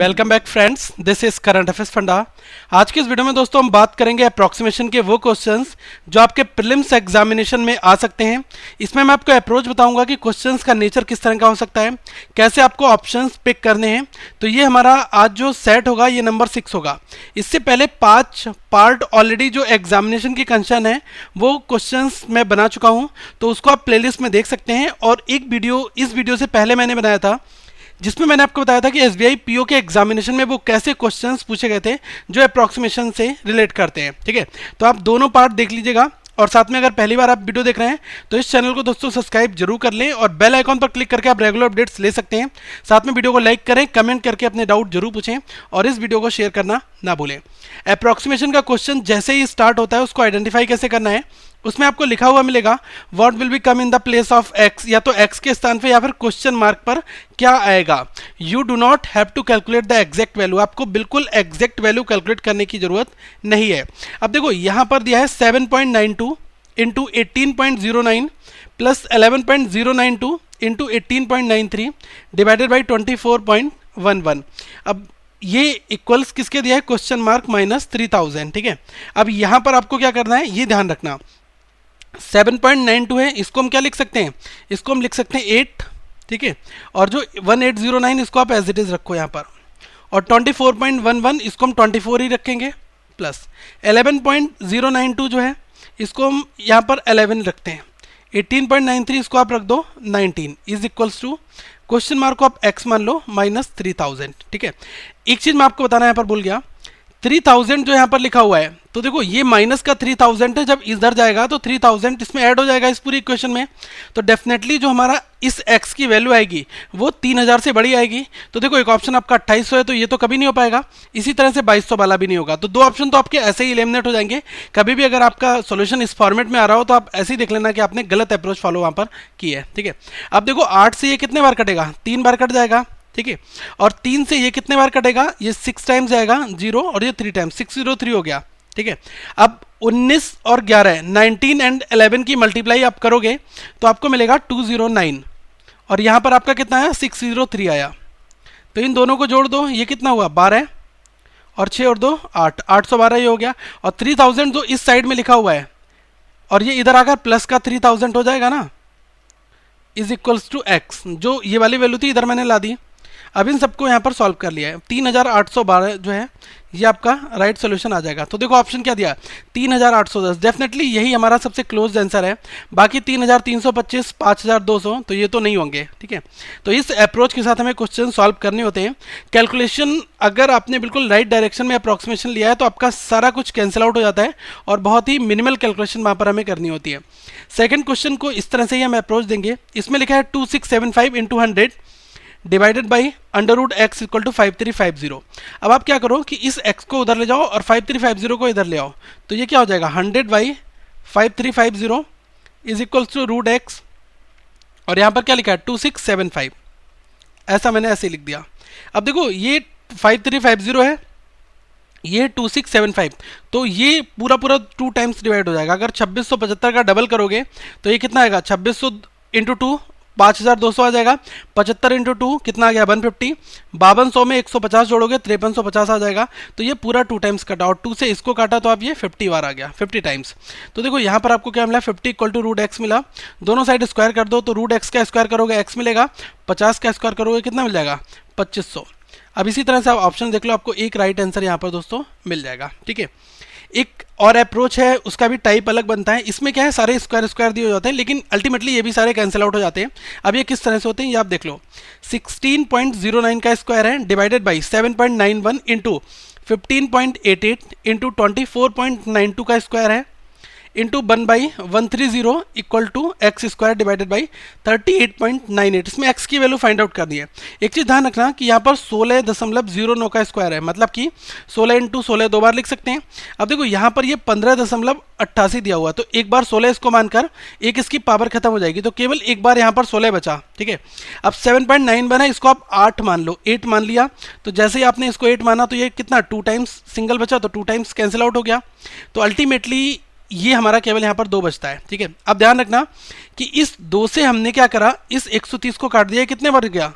Welcome back friends, this is current affairs फंडा। आज के इस वीडियो में दोस्तों हम बात करेंगे अप्रॉक्सीमेशन के वो क्वेश्चंस जो आपके प्रीलिम्स एग्जामिनेशन में आ सकते हैं। इसमें मैं आपको अप्रोच बताऊंगा कि क्वेश्चंस का नेचर किस तरह का हो सकता है, कैसे आपको ऑप्शंस पिक करने हैं। तो ये हमारा आज जो सेट होगा ये नंबर 6 होगा। इससे पहले 5 पार्ट ऑलरेडी जो एग्जामिनेशन की कंसर्न है वो क्वेश्चंस मैं बना चुका हूँ, तो उसको आप प्लेलिस्ट में देख सकते हैं। और एक वीडियो इस वीडियो से पहले मैंने बनाया था जिसमें मैंने आपको बताया था कि एसबीआई पीओ के एग्जामिनेशन में वो कैसे क्वेश्चंस पूछे गए थे जो अप्रॉक्सीमेशन से रिलेट करते हैं। ठीक है, तो आप दोनों पार्ट देख लीजिएगा। और साथ में अगर पहली बार आप वीडियो देख रहे हैं तो इस चैनल को दोस्तों सब्सक्राइब जरूर कर लें और बेल आइकॉन पर क्लिक करके आप रेगुलर अपडेट्स ले सकते हैं। साथ में वीडियो को लाइक करें, कमेंट करके अपने डाउट जरूर पूछें और इस वीडियो को शेयर करना ना भूलें। अप्रॉक्सीमेशन का क्वेश्चन जैसे ही स्टार्ट होता है उसको आइडेंटिफाई कैसे करना है, उसमें आपको लिखा हुआ मिलेगा what will be come in the place of x, या तो एक्स के स्थान पे या फिर क्वेश्चन मार्क पर क्या आएगा। You do not have to calculate the exact value, आपको बिल्कुल एग्जैक्ट वैल्यू कैलकुलेट करने की जरूरत नहीं है। अब देखो यहाँ पर दिया है 7.92 into 18.09 plus 11.092 into 18.93 divided by 24.11। अब ये इक्वल्स किसके दिया है, क्वेश्चन मार्क माइनस 3000। ठीक है, अब यहाँ पर आपको क्या करना है ये ध्यान रखना। 7.92 है, इसको हम क्या लिख सकते हैं, इसको हम लिख सकते हैं 8। ठीक है, और जो 1809 इसको आप एज इट इज रखो यहाँ पर, और 24.11 इसको हम 24 ही रखेंगे, प्लस 11.092 जो है इसको हम यहाँ पर 11 रखते हैं, 18.93 इसको आप रख दो 19 is equals to question mark को आप x मान लो माइनस 3000। ठीक है, एक चीज मैं आपको बताना यहाँ पर भूल गया, 3000 जो यहाँ पर लिखा हुआ है, तो देखो ये माइनस का 3000 है, जब इधर जाएगा तो 3000 इसमें ऐड हो जाएगा इस पूरी इक्वेशन में, तो डेफिनेटली जो हमारा इस x की वैल्यू आएगी वो 3000 से बड़ी आएगी। तो देखो एक ऑप्शन आपका 2800 है तो ये तो कभी नहीं हो पाएगा, इसी तरह से 2200 वाला भी नहीं होगा। तो दो ऑप्शन तो आपके ऐसे ही एलिमिनेट हो जाएंगे। कभी भी अगर आपका सोल्यूशन इस फॉर्मेट में आ रहा हो तो आप ऐसे ही देख लेना कि आपने गलत अप्रोच फॉलो वहाँ पर की है। ठीक है, अब देखो 8 से ये कितने बार कटेगा, 3 बार कट जाएगा। ठीक है, और 3 से ये कितने बार कटेगा, ये 6 टाइम्स जाएगा 0 और ये 3 टाइम्स, 603 हो गया। ठीक है, अब 19 और 11 19 एंड 11 की मल्टीप्लाई आप करोगे तो आपको मिलेगा 209, और यहाँ पर आपका कितना आया 603 आया। तो इन दोनों को जोड़ दो, ये कितना हुआ 12 और 6 और 2 8, 812 ये हो गया। और 3000 जो इस साइड में लिखा हुआ है और ये इधर आकर प्लस का 3000 हो जाएगा ना, इज इक्वल्स टू एक्स, जो ये वाली वैल्यू थी इधर मैंने ला दी। अब इन सबको यहाँ पर सॉल्व कर लिया है, 3812 जो है ये आपका राइट सोल्यूशन आ जाएगा। तो देखो ऑप्शन क्या दिया, 3810, डेफिनेटली यही हमारा सबसे क्लोज आंसर है। बाकी 3325, 5200 तो ये तो नहीं होंगे। ठीक है, तो इस अप्रोच के साथ हमें क्वेश्चन सॉल्व करने होते हैं। कैलकुलेशन अगर आपने बिल्कुल राइट डायरेक्शन में अप्रॉक्सीमेशन लिया है तो आपका सारा कुछ कैंसिल आउट हो जाता है और बहुत ही मिनिमल कैलकुलेशन वहाँ पर हमें करनी होती है। सेकेंड क्वेश्चन को इस तरह से ही हम अप्रोच देंगे। इसमें लिखा है 2675 into 100 divided by under root X equal to 5350। अब आप क्या करो कि इस x को उधर ले जाओ और 5350 को इधर ले आओ, तो ये क्या हो जाएगा 100 by 5350 is equal to root X, और यहाँ पर क्या लिखा है 2675, ऐसा मैंने ऐसे ही लिख दिया। अब देखो ये 5350 है, ये 2675, तो ये पूरा 2 टाइम्स डिवाइड हो जाएगा। अगर 2675 का डबल करोगे तो ये कितना आएगा 2600 इंटू 2 5200 आ जाएगा, 75 इंटू 2 कितना आ गया 150, 5200 में 150 जोड़ोगे 5350 आ जाएगा। तो ये पूरा 2 टाइम्स कटा और 2 से इसको काटा तो आप ये 50 बार आ गया, 50 टाइम्स। तो देखो यहाँ पर आपको क्या मिला 50 इक्वल टू रूट एक्स मिला, दोनों साइड स्क्वायर कर दो तो रूट एक्स का स्क्वायर करोगे एक्स मिलेगा, 50 का स्क्वायर करोगे कितना मिल जाएगा 2500। अब इसी तरह से आप ऑप्शन देख लो, आपको एक राइट आंसर यहाँ पर दोस्तों मिल जाएगा। ठीक है, एक और अप्रोच है, उसका भी टाइप अलग बनता है। इसमें क्या है सारे स्क्वायर स्क्वायर दिए हो जाते हैं, लेकिन अल्टीमेटली ये भी सारे कैंसिल आउट हो जाते हैं। अब ये किस तरह से होते हैं ये आप देख लो, 16.09 का स्क्वायर है डिवाइडेड बाई 7.91 इंटू 15.88 इंटू 24.92 का स्क्वायर है into 1/130 equal to x square divided by 38.98। इसमें एक्स की वैल्यू फाइंड आउट करनी है। एक चीज़ ध्यान रखना कि यहाँ पर 16.09 का स्क्वायर है, मतलब कि 16 इंटू 16 दो बार लिख सकते हैं। अब देखो यहाँ पर ये 15.88 दिया हुआ है, तो एक बार 16 इसको मानकर एक इसकी पावर खत्म हो जाएगी, तो केवल एक बार यहाँ पर 16 बचा। ठीक है, अब 7.9 बना, इसको आप 8 मान लो, 8 मान लिया, तो जैसे ही आपने इसको 8 माना तो ये कितना 2 टाइम्स सिंगल बचा, तो 2 टाइम्स कैंसिल आउट हो गया। तो अल्टीमेटली ये हमारा केवल यहाँ पर 2 बचता है। ठीक है, अब ध्यान रखना कि इस 2 से हमने क्या करा, इस 130 को काट दिया, कितने बार गया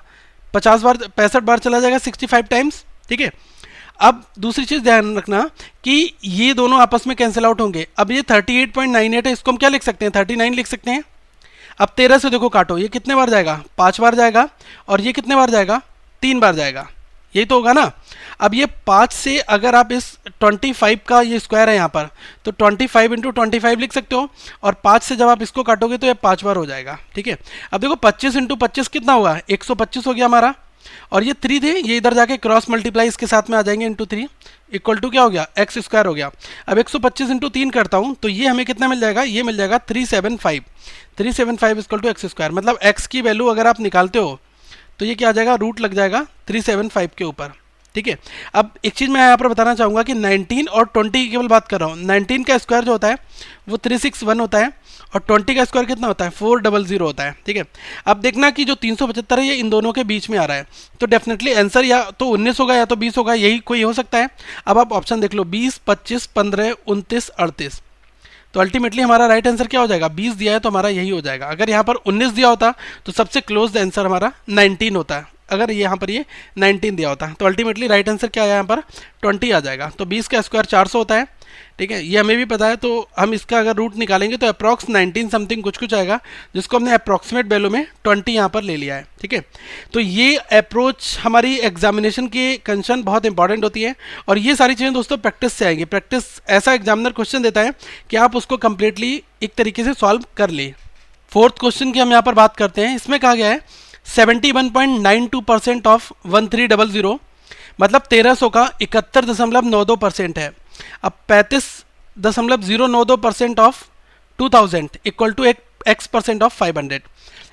50 बार, 65 बार चला जाएगा 65 टाइम्स। ठीक है। अब दूसरी चीज ध्यान रखना कि ये दोनों आपस में कैंसिल आउट होंगे। अब ये 38.98 है, इसको हम क्या लिख सकते हैं, 39 लिख सकते हैं। अब 13 से देखो काटो, ये कितने बार जाएगा, 5 बार जाएगा, और ये कितने बार जाएगा, 3 बार जाएगा, यही तो होगा ना। अब ये 5 से अगर आप इस 25 का ये स्क्वायर है यहाँ पर, तो 25 इंटू 25 लिख सकते हो, और 5 से जब आप इसको काटोगे तो ये 5 बार हो जाएगा। ठीक है। अब देखो 25 इंटू 25 कितना हुआ, 125 हो गया हमारा, और ये 3 थे, ये इधर जाके क्रॉस मल्टीप्लाई इसके साथ में आ जाएंगे, इंटू 3 इक्वल टू क्या हो गया, एक्स स्क्वायर हो गया। अब 125 इंटू 3 करता हूँ तो ये हमें कितना मिल जाएगा, ये मिल जाएगा 375 इक्वल टू एक्स स्क्वायर। मतलब एक्स की वैल्यू अगर आप निकालते हो तो ये क्या आ जाएगा, रूट लग जाएगा 375 के ऊपर। ठीक है। अब एक चीज़ मैं यहाँ पर बताना चाहूँगा कि 19 और 20 की केवल बात कर रहा हूँ। 19 का स्क्वायर जो होता है वो 361 होता है, और 20 का स्क्वायर कितना होता है, 400 होता है। ठीक है। अब देखना कि जो 375 है ये इन दोनों के बीच में आ रहा है, तो डेफिनेटली आंसर या तो 19 होगा या तो 20 होगा, यही कोई हो सकता है। अब आप ऑप्शन देख लो, 20, 25, 15, 29, 38, तो अल्टीमेटली हमारा राइट आंसर क्या हो जाएगा, 20 दिया है तो हमारा यही हो जाएगा। अगर यहाँ पर 19 दिया होता तो सबसे क्लोज आंसर हमारा 19 होता है। अगर यहाँ पर ये 19 दिया होता तो अल्टीमेटली राइट आंसर क्या है, यहाँ पर 20 आ जाएगा। तो 20 का स्क्वायर 400 होता है। ठीक है, ये हमें भी पता है, तो हम इसका अगर रूट निकालेंगे तो अप्रॉक्स 19 समथिंग कुछ आएगा, जिसको हमने अप्रॉक्सीमेट वैल्यू में 20 यहाँ पर ले लिया है। ठीक है। तो ये अप्रोच हमारी एग्जामिनेशन की कंसर्न बहुत इंपॉर्टेंट होती है, और ये सारी चीज़ें दोस्तों प्रैक्टिस से आएंगी। प्रैक्टिस ऐसा एग्जामिनर क्वेश्चन देता है कि आप उसको कंप्लीटली एक तरीके से सॉल्व कर ले। फोर्थ क्वेश्चन की हम यहाँ पर बात करते हैं। इसमें कहा गया है 71.92% ऑफ 1300, मतलब 1300 का 71.92% है। अब 35.092% of 2000 equal to x% of 500।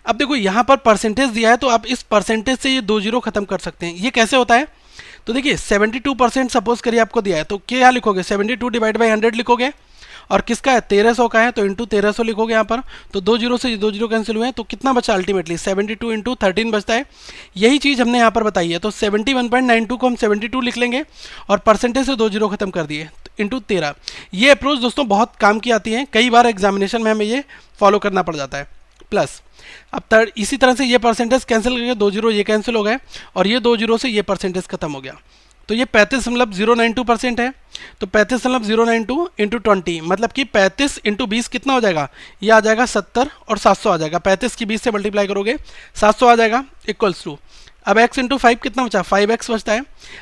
अब देखो यहाँ पर परसेंटेज दिया है, तो आप इस परसेंटेज से ये 2 जीरो खत्म कर सकते हैं। ये कैसे होता है, तो देखिए 72% सपोज करिए आपको दिया है, तो क्या लिखोगे, 72 डिवाइड बाई 100 लिखोगे, और किसका है, 1300 का है, तो इंटू 1300 लिखोगे यहाँ पर। तो 2 जीरो से 2 जीरो कैंसिल हुए हैं, तो कितना बचा अल्टीमेटली 72 इंटू 13 बचता है। यही चीज़ हमने यहाँ पर बताई है। तो 71.92 को हम 72 लिख लेंगे, और परसेंटेज से 2 जीरो खत्म कर दिए, इंटू 13। ये अप्रोच दोस्तों बहुत काम की आती है, कई बार एग्जामिनेशन में हमें ये फॉलो करना पड़ जाता है। प्लस अब इसी तरह से ये परसेंटेज कैंसिल करके 2 जीरो ये कैंसिल हो गए, और ये 2 जीरो से ये परसेंटेज खत्म हो गया। तो ये 35.092% है। तो 35.092 इंटू 20, मतलब कि 35 इंटू 20 कितना हो जाएगा, ये आ जाएगा 70, और 700 आ जाएगा। 35 की 20 से मल्टीप्लाई करोगे 700 आ जाएगा, इक्वल्स टू, अब x इंटू 5 कितना बचा, 5x बचता है।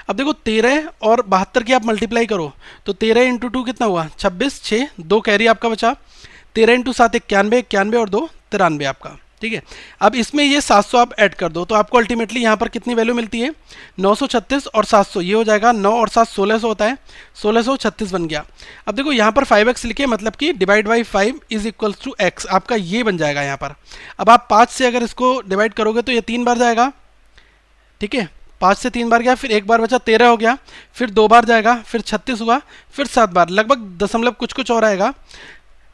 अब देखो 13 और 72 की आप मल्टीप्लाई करो, तो 13 इंटू 2 कितना हुआ, 26, 6, 2 कैरी आपका बचा। 13 इंटू 7 91, 91 और 2 93 आपका। ठीक है। अब इसमें ये 700 आप ऐड कर दो, तो आपको अल्टीमेटली यहाँ पर कितनी वैल्यू मिलती है, 936 और 700, ये हो जाएगा 9 और 7 1600 होता है, 1636 बन गया। अब देखो यहाँ पर 5x लिखे, मतलब कि divide by 5 is equals to x, आपका ये बन जाएगा यहाँ पर। अब आप 5 से अगर इसको डिवाइड करोगे तो ये 3 बार जाएगा। ठीक है, 5 से 3 बार गया, फिर एक बार बचा, 13 हो गया, फिर 2 बार जाएगा, फिर 36 हुआ, फिर 7 बार, लगभग दशमलव कुछ और आएगा।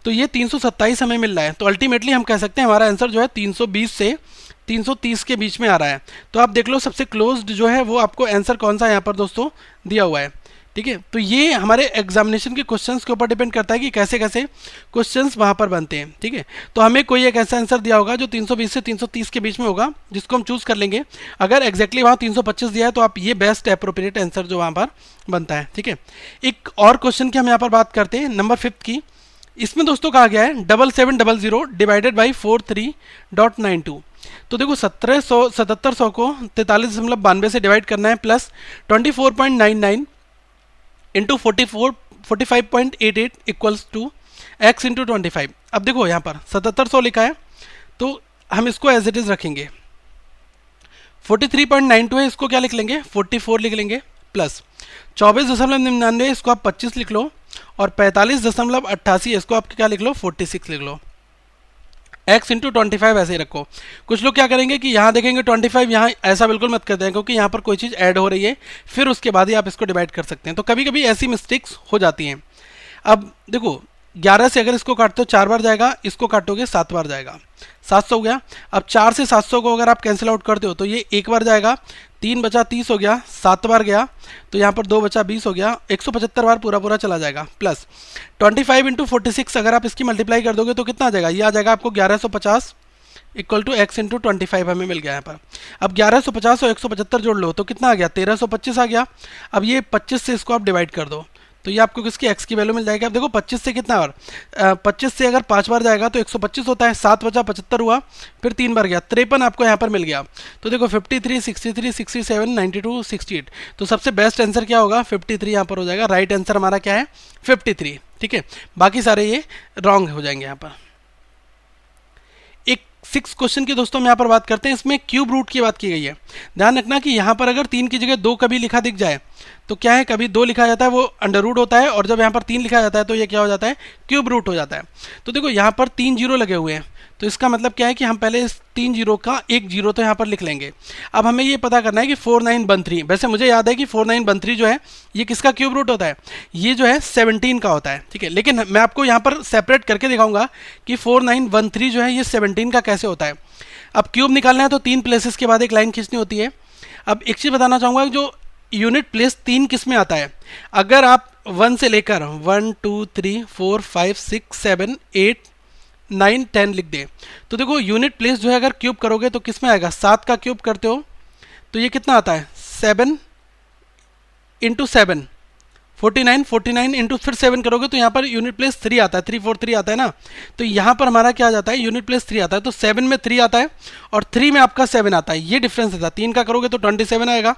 तो ये 327 हमें मिल रहा है। तो अल्टीमेटली हम कह सकते हैं हमारा आंसर जो है 320 से 330 के बीच में आ रहा है। तो आप देख लो सबसे क्लोज्ड जो है वो आपको आंसर कौन सा यहाँ पर दोस्तों दिया हुआ है। ठीक है। तो ये हमारे एग्जामिनेशन के क्वेश्चंस के ऊपर डिपेंड करता है कि कैसे कैसे क्वेश्चंस वहाँ पर बनते हैं। ठीक है। तो हमें कोई एक ऐसा आंसर दिया होगा जो 320 से 330 के बीच में होगा, जिसको हम चूज़ कर लेंगे। अगर एग्जैक्टली वहाँ 325 दिया है तो आप ये बेस्ट अप्रोप्रिएट आंसर जो वहाँ पर बनता है। ठीक है। एक और क्वेश्चन की हम यहाँ पर बात करते हैं, नंबर 5 की। इसमें दोस्तों कहा गया है 7700 डिवाइडेड बाई 43.92। तो देखो 7700 को 43.92 से डिवाइड करना है, plus 24.99 into 45.88 equals to x into 25। अब देखो यहाँ पर 7700 लिखा है, तो हम इसको एज इट इज़ रखेंगे। 43.92 है, इसको क्या लिख लेंगे, 44 लिख लेंगे, प्लस 24.99 इसको आप 25 लिख लो, और 45.88 इसको आप क्या लिख लो, 46 लिख लो। x इंटू 25 ऐसे ही रखो। कुछ लोग क्या करेंगे कि यहाँ देखेंगे 25, यहाँ ऐसा बिल्कुल मत कर दें, क्योंकि यहाँ पर कोई चीज़ ऐड हो रही है, फिर उसके बाद ही आप इसको डिवाइड कर सकते हैं। तो कभी कभी ऐसी मिस्टेक्स हो जाती हैं। अब देखो 11 से अगर इसको काटते हो 4 बार जाएगा, इसको काटोगे 7 बार जाएगा, 700 हो गया। अब 4 से 700 को अगर आप कैंसिल आउट करते हो तो ये एक बार जाएगा, 3 बचा 30 हो गया, 7 बार गया, तो यहाँ पर 2 बचा 20 हो गया, 175 बार पूरा चला जाएगा। प्लस 25 इंटू 46 अगर आप इसकी मल्टीप्लाई कर दोगे तो कितना आ जाएगा, ये आ जाएगा आपको 1150 इक्वल टू x इंटू 25 हमें मिल गया यहाँ पर। अब 1150 और 175 जोड़ लो तो कितना आ गया, 1325 आ गया। अब ये 25 से इसको आप डिवाइड कर दो तो ये आपको किसकी x की वैल्यू मिल जाएगी। अब देखो 25 से कितना बार, 25 से अगर 5 बार जाएगा तो 125 होता है, 7 बचा 75 हुआ, फिर 3 बार गया 53 आपको यहाँ पर मिल गया। तो देखो 53, 63, 67, 92, 68, तो सबसे बेस्ट आंसर क्या होगा, 53 यहाँ पर हो जाएगा। राइट आंसर हमारा क्या है, 53। ठीक है, बाकी सारे ये रॉन्ग हो जाएंगे यहाँ पर। एक 6 क्वेश्चन की दोस्तों हम यहाँ पर बात करते हैं, इसमें क्यूब रूट की बात की गई है। ध्यान रखना कि यहाँ पर अगर 3 की जगह 2 कभी लिखा दिख जाए तो क्या है, कभी 2 लिखा जाता है वो अंडर रूट होता है, और जब यहाँ पर 3 लिखा जाता है तो ये क्या हो जाता है, क्यूब रूट हो जाता है। तो देखो यहाँ पर 3 जीरो लगे हुए हैं, तो इसका मतलब क्या है कि हम पहले इस 3 जीरो का एक जीरो तो यहाँ पर लिख लेंगे। अब हमें ये पता करना है कि 4913, वैसे मुझे याद है कि 4913 जो है ये किसका क्यूब रूट होता है, ये जो है 17 का होता है। ठीक है, लेकिन मैं आपको यहाँ पर सेपरेट करके दिखाऊंगा कि 4913 जो है ये 17 का कैसे होता है। अब क्यूब निकालना है तो 3 प्लेसेस के बाद एक लाइन खींचनी होती है। अब एक चीज़ बताना चाहूँगा, जो यूनिट प्लेस 3 किस में आता है, अगर आप 1 से लेकर 1 2 3 4 5 6 7 8 9 10 लिख दें तो देखो यूनिट प्लेस जो है अगर क्यूब करोगे तो किस में आएगा, 7 का क्यूब करते हो तो ये कितना आता है, 7 इंटू 7 49, 49 इंटू फिर 7 करोगे तो यहाँ पर यूनिट प्लेस 3 आता है, 343 आता है ना। तो यहाँ पर हमारा क्या आ जाता है, यूनिट प्लेस 3 आता है, तो 7 में 3 आता है और 3 में आपका 7 आता है, ये डिफरेंस आता है। 3 का करोगे तो 27 आएगा,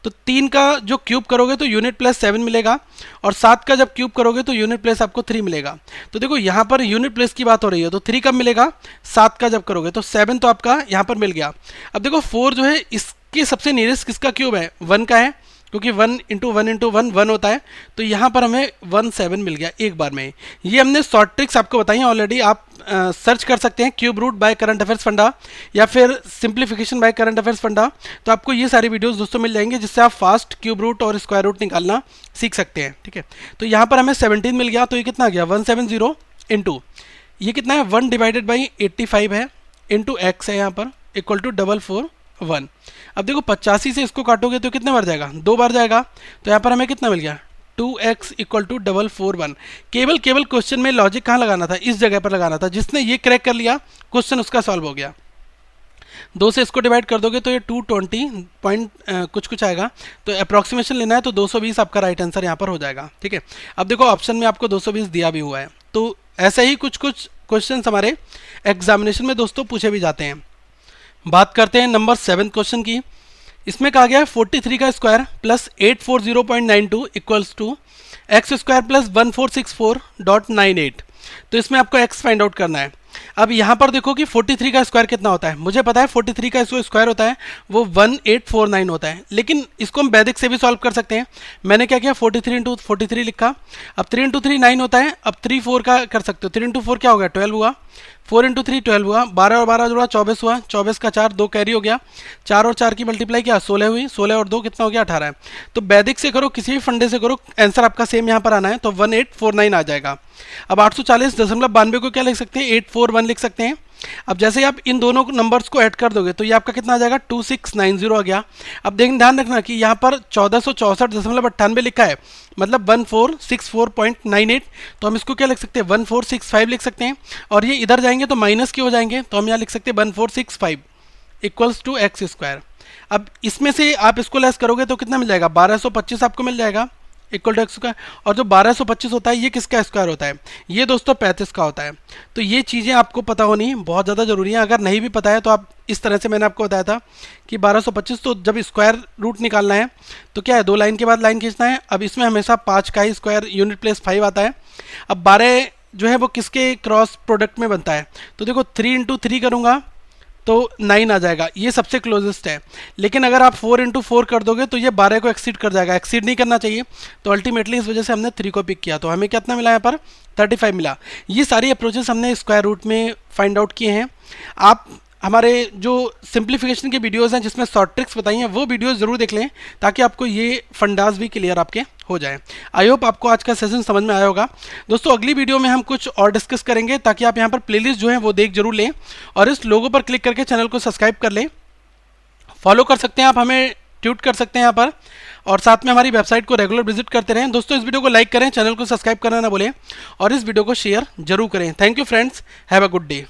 तो 3 का जो क्यूब करोगे तो यूनिट प्लेस 7 मिलेगा, और 7 का जब क्यूब करोगे तो यूनिट प्लेस आपको 3 मिलेगा। तो देखो यहाँ पर यूनिट प्लेस की बात हो रही है, तो 3 कब मिलेगा, 7 का जब करोगे, तो 7 तो आपका यहाँ पर मिल गया। अब देखो 4 जो है इसके सबसे नियरेस्ट किसका क्यूब है, 1 का है, क्योंकि 1 इंटू 1 इंटू 1 1 होता है, तो यहाँ पर हमें 17 मिल गया एक बार में। ये हमने शॉर्ट ट्रिक्स आपको बताई हैं ऑलरेडी, आप सर्च कर सकते हैं cube root by current affairs funda या फिर सिंप्लीफिकेशन बाय करंट अफेयर्स फंडा, तो आपको ये सारी वीडियोस दोस्तों मिल जाएंगे जिससे आप फास्ट क्यूब रूट और स्क्वायर रूट निकालना सीख सकते हैं। ठीक है, तो यहाँ पर हमें 17 मिल गया, तो ये कितना आ गया, 170 इंटू ये कितना है, 1 डिवाइडेड बाई 85 है, इंटू एक्स है यहाँ पर, इक्वल टू 441। अब देखो 85 से इसको काटोगे तो कितने बार जाएगा, 2 बार जाएगा, तो यहाँ पर हमें कितना मिल गया, 2x इक्वल टू 441। केवल क्वेश्चन में लॉजिक कहाँ लगाना था, इस जगह पर लगाना था। जिसने ये क्रैक कर लिया क्वेश्चन उसका सॉल्व हो गया। 2 से इसको डिवाइड कर दोगे तो ये 220 पॉइंट कुछ आएगा, तो अप्रॉक्सीमेशन लेना है तो 220 आपका राइट आंसर यहाँ पर हो जाएगा। ठीक है, अब देखो ऑप्शन में आपको 220 दिया भी हुआ है, तो ऐसे ही कुछ क्वेश्चन हमारे एग्जामिनेशन में दोस्तों पूछे भी जाते हैं। बात करते हैं नंबर 7 क्वेश्चन की। इसमें कहा गया है 43 का square plus 840.92 equals to x square plus 1464.98। तो इसमें आपको एक्स फाइंड आउट करना है। अब यहाँ पर देखो कि 43 का स्क्वायर कितना होता है, मुझे पता है 43 का जो स्क्वायर होता है वो 1849 होता है, लेकिन इसको हम वैदिक से भी सॉल्व कर सकते हैं। मैंने क्या किया, 43 इंटू 43 लिखा। अब 3 इंटू 3 9 होता है, अब 3 4 का कर सकते हो, 3 इंटू 4 क्या हो गया, 12 हुआ, 4 इंटू 3 12 हुआ, 12 और 12 जुड़ा 24 हुआ, 24 का 4 2 कैरी हो गया, 4 और 4 की मल्टीप्लाई किया 16 हुई, 16 और 2 कितना हो गया, 18 है। तो वैदिक से करो, किसी भी फंडे से करो, आंसर आपका सेम यहाँ पर आना है, तो 1849 आ जाएगा। अब 840.92 को क्या लिख सकते हैं, 841 लिख सकते हैं। अब जैसे ही आप इन दोनों नंबर्स को ऐड कर दोगे तो ये आपका कितना आ जाएगा, 2690 आ गया। अब देखें, ध्यान रखना कि यहाँ पर 1464.98 लिखा है, मतलब 1464.98, तो हम इसको क्या लिख सकते हैं, 1465 लिख सकते हैं, और ये इधर जाएंगे तो माइनस के हो जाएंगे, तो हम यहाँ लिख सकते हैं 1465 इक्वल्स टू एक्स स्क्वायर। अब इसमें से आप इसको लेस करोगे तो कितना मिल जाएगा, 1225 आपको मिल जाएगा इक्वल टू एक्स स्क्वायर। और जो 1225 होता है ये किसका स्क्वायर होता है, ये दोस्तों 35 का होता है। तो ये चीज़ें आपको पता होनी बहुत ज़्यादा ज़रूरी है। अगर नहीं भी पता है तो आप इस तरह से, मैंने आपको बताया था कि 1225, तो जब स्क्वायर रूट निकालना है तो क्या है, 2 लाइन के बाद लाइन खींचना है। अब इसमें हमेशा 5 का ही स्क्वायर यूनिट प्लेस 5 आता है। अब 12 जो है वो किसके क्रॉस प्रोडक्ट में बनता है, तो देखो 3 इंटू 3 करूँगा तो 9 आ जाएगा, ये सबसे क्लोजेस्ट है। लेकिन अगर आप 4 इंटू 4 कर दोगे तो ये 12 को एक्सीड कर जाएगा, एक्सीड नहीं करना चाहिए, तो अल्टीमेटली इस वजह से हमने 3 को पिक किया, तो हमें कितना मिला यहाँ पर, 35 मिला। ये सारी अप्रोचेस हमने स्क्वायर रूट में फाइंड आउट किए हैं। आप हमारे जो सिंप्लीफिकेशन के वीडियोस हैं जिसमें शॉर्ट ट्रिक्स बताई हैं वो वीडियोस जरूर देख लें, ताकि आपको ये फंडास भी क्लियर आपके हो जाए। आई होप आपको आज का सेशन समझ में आया होगा। दोस्तों अगली वीडियो में हम कुछ और डिस्कस करेंगे, ताकि आप यहाँ पर प्लेलिस्ट जो है वो देख जरूर लें, और इस लोगो पर क्लिक करके चैनल को सब्सक्राइब कर लें। फॉलो कर सकते हैं आप, हमें ट्वीट कर सकते हैं यहाँ पर, और साथ में हमारी वेबसाइट को रेगुलर विजिट करते रहें। दोस्तों इस वीडियो को लाइक करें, चैनल को सब्सक्राइब करना ना भूलें, और इस वीडियो को शेयर जरूर करें। Thank you friends, have a good day.